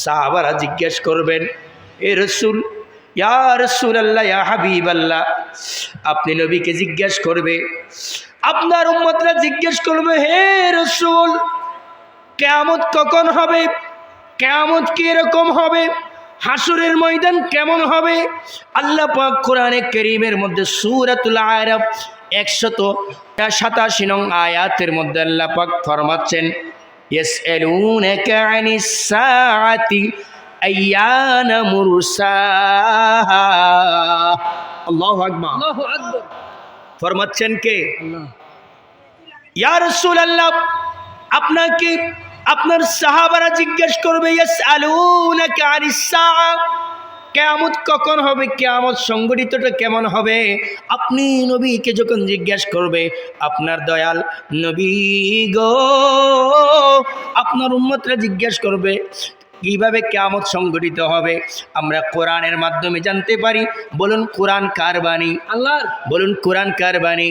সাহাবারা জিজ্ঞেস করবেন, এ রসুল, ইয়া রাসূলুল্লাহ, ইয়া হাবিবাল্লাহ, আপনি নবীকে জিজ্ঞেস করবে, আপনার উম্মতরা জিজ্ঞেস করবে, হে রসূল, কিয়ামত কখন হবে, কিয়ামত কি এরকম হবে, হাসরের ময়দান কেমন হবে? আল্লাহ পাক কোরআনে কারীমের মধ্যে সূরাতুল আরাফ 187 নং আয়াতের মধ্যে আল্লাহ পাক ফরমাচ্ছেন, ইয়াসআলুনাকা আনিস সাআতি আইয়ানা মুরসাহা। আল্লাহু আকবার, আল্লাহু আকবার। ফরমাচ্ছেন কে? আল্লাহ। ইয়া রাসূলুল্লাহ, আপনাকে আপনার সাহাবারা জিজ্ঞেস করবে, ইয়াসআলুনাকা আনিস সাআ, কিয়ামত কখন হবে, কিয়ামত সংগঠিতটা কেমন হবে? আপনি নবীকে যখন জিজ্ঞেস করবে, আপনার দয়াল নবী গো, আপনার উম্মতরা জিজ্ঞেস করবে কিভাবে কিয়ামত সংগঠিত হবে, আমরা কোরআনের মাধ্যমে জানতে পারি। বলুন কোরআন কার বাণী? আল্লাহর। বলুন কোরআন কার বাণী?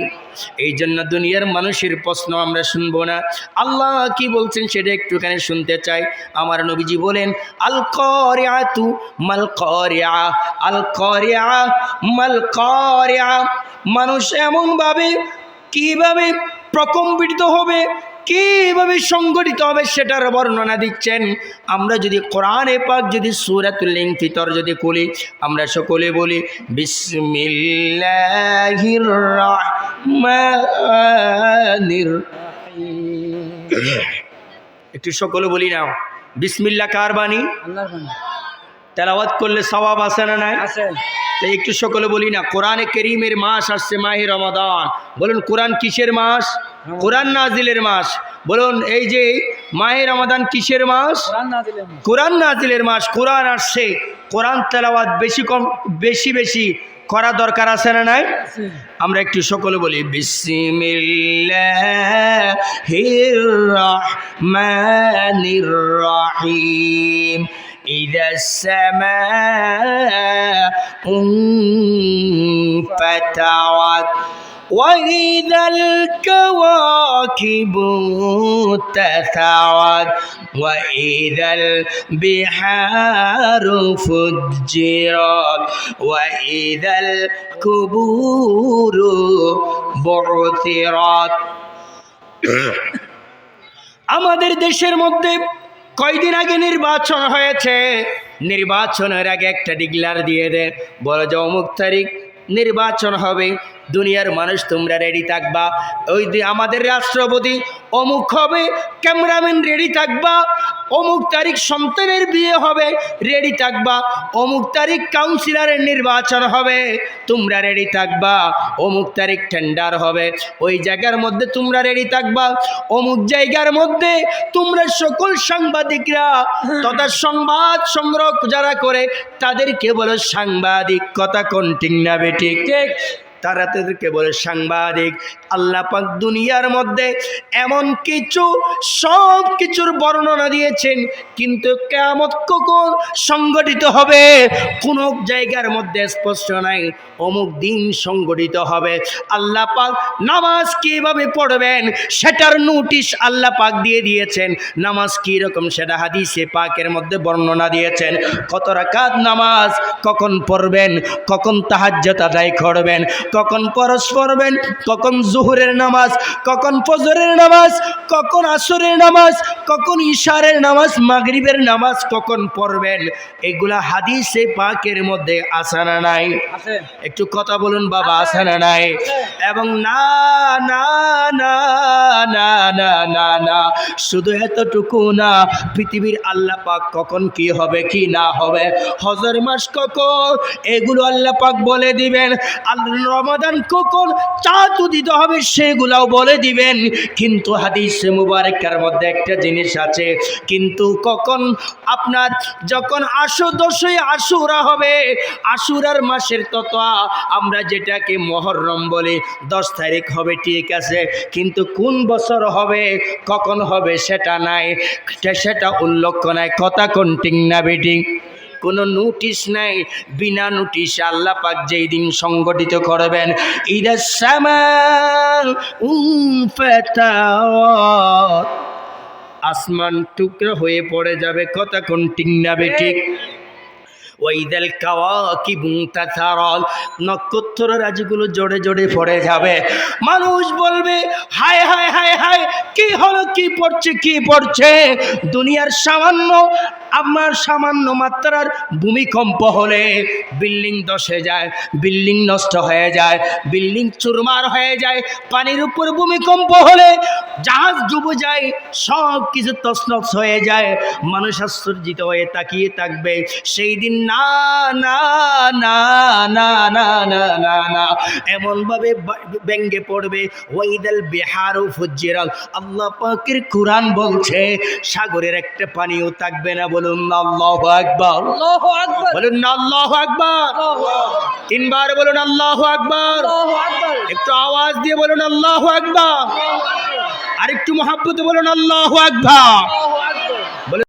এই জন্য দুনিয়ার মানুষের প্রশ্ন আমরা শুনবো না, আল্লাহ কি বলছেন সেটা একটুখানি শুনতে চাই। আমার নবীজি বলেন, আল কারিআতু মাল কারিআ, আল কারিআ মাল কারিআ। মানুষ এমনভাবে কিভাবে প্রকম্পিত হবে, কিভাবে সংগঠিত হবে সেটার বর্ণনা দিচ্ছেন। আমরা যদি কোরআনে পাক যদি সূরাতুল ইনফিতর যদি খুলি, আমরা সকলে বলি বিসমিল্লাহির রাহমানির রাহিম। একটু সকলে বলি না, বিসমিল্লাহ কার বাণী? আল্লাহর বাণী। তেলাওয়াত করলে সওয়াব আছে না নাই? আছে। তাই একটু সকলে বলি না, কোরআনে কারীমের মাস আসছে মাহে রমাদান। বলুন কোরআন কিসের মাস? কোরআন নাজিলের মাস। বলুন এই যে মাহে রমাদান কিসের মাস? কোরআন নাজিলের মাস। কোরআন আসছে, কোরআন তেলাওয়াত বেশি বেশি করা দরকার আছে না নাই? আমরা একটু সকলে বলি বিসমিল্লাহির রাহমানির রাহিম। إذا السماء انفطرت وإذا الكواكب انتثرت وإذا البحار فجرت وإذا القبور بعثرت। আমাদের দেশের মধ্যে কয়দিন আগে নির্বাচন হয়েছে, নির্বাচনের আগে একটা ডিক্লার দিয়ে দেয়, বলে যে অমুক তারিখ নির্বাচন হবে, দুনিয়ার মানুষ তোমরা রেডি থাকবা। ওই আমাদের রাষ্ট্রপতি অমুক হবে, ক্যামেরাম্যান রেডি থাকবা। অমুক তারিখ সন্তানের বিয়ে হবে, রেডি থাকবা। অমুক তারিখ কাউন্সিলরের নির্বাচন হবে, তোমরা রেডি থাকবা। অমুক তারিখ টেন্ডার হবে, ওই জায়গার মধ্যে তোমরা রেডি থাকবা। অমুক জায়গার মধ্যে তোমরা সকল সাংবাদিকরা তথা সংবাদ সংগ্রহ যারা করে তাদেরকে বলো সাংবাদিক। কথা কোন ঠিক না বেঠিক? ঠিক। তারা তাদেরকে বলে সাংবাদিক। আল্লাহ পাক দুনিয়ার মধ্যে এমন কিছু সব কিছুর বর্ণনা দিয়েছেন, কিন্তু কিয়ামত কখন সংগঠিত হবে কোন জায়গার মধ্যে স্পষ্ট নাই। অমুক দিন সংগঠিত হবে। আল্লাহ পাক নামাজ কিভাবে পড়বেন সেটার নোটিশ আল্লাহ পাক দিয়ে দিয়েছেন। নামাজ কি রকম সেটা হাদিসে পাকের মধ্যে বর্ণনা দিয়েছেন। কত রাকাত নামাজ কখন পড়বেন, কখন তাহাজ্জুদ আদায় করবেন, কখন ফরজ পড়বেন, কখন জোহরের নামাজ, কখন ফজরের নামাজ, কখন আসরের নামাজ, কখন ইশারের নামাজ, মাগরিবের নামাজ কখন পড়বেন, এগুলা হাদিসে পাকের মধ্যে আছে না নাই? আছে। একটু কথা বলুন বাবা, আছে না নাই? এবং না না না না না না না, শুধু এতটুকু না, পৃথিবীর আল্লাহ পাক কখন কি হবে কি না হবে, হজর মাস কখন, এগুলো আল্লাহ পাক বলে দিবেন। রমাদান কখন চাঁদ উদিত হবে সেগুলাও বলে দিবেন। কিন্তু হাদিসে মুবারকের মধ্যে একটা জিনিস আছে, কিন্তু কখন আপনার যখন 10ই আশুরা হবে, আশুরার মাসের তত আমরা যেটাকে মুহররম বলি, 10 তারিখ হবে ঠিক আছে, কিন্তু কোন বছর হবে কখন হবে সেটা নাই, সেটা উল্লেখ নাই। কথা কোন ঠিক না বেঠিক? কোনো নোটিশ নাই। বিনা নোটিশে আল্লাহ পাক যেই দিন সংগঠিত করবেন, ইদাস সামাউ ফাতারাত, আসমান টুকরো হয়ে পড়ে যাবে। কথা কোন ঠিক না বেঠিক? ওয়াইদাল কাওয়াকিবু তাতারাল, নক্ষত্র রাজিগুলো জোড়ে জোড়ে পড়ে যাবে। মানুষ বলবে হায় হায় হায় হায়, কি হলো, কি পড়ছে, কি পড়ছে। দুনিয়ার সামান্য মাত্রার ভূমিকম্প হলে বিল্ডিং ধসে যায়, বিল্ডিং নষ্ট হয়ে যায়, বিল্ডিং চুরমার হয়ে যায়। পানির উপর ভূমিকম্প হলে জাহাজ ডুবে যায়, সব কিছু তছনছ হয়ে যায়। মানুষ আশ্চর্যিত হয়ে তাকিয়ে থাকবে। সেই দিন না না না না না না না না, এমনভাবে ব্যঙ্গে পড়বে। ওয়াইদাল বিহারু ফুজ্জিরাত, আল্লাহ পাকের কুরআন বলছে সাগরের একটা পানিও থাকবে না। বলুন আল্লাহু আকবার, আল্লাহু আকবার, বলুন না আল্লাহু আকবার। আল্লাহু আকবার, তিনবার বলুন আল্লাহু আকবার। আল্লাহু আকবার, একটু আওয়াজ দিয়ে বলুন আল্লাহু আকবার। আল্লাহু আকবার, আর একটু মহাব্বতে বলুন আল্লাহু আকবার। আল্লাহু আকবার।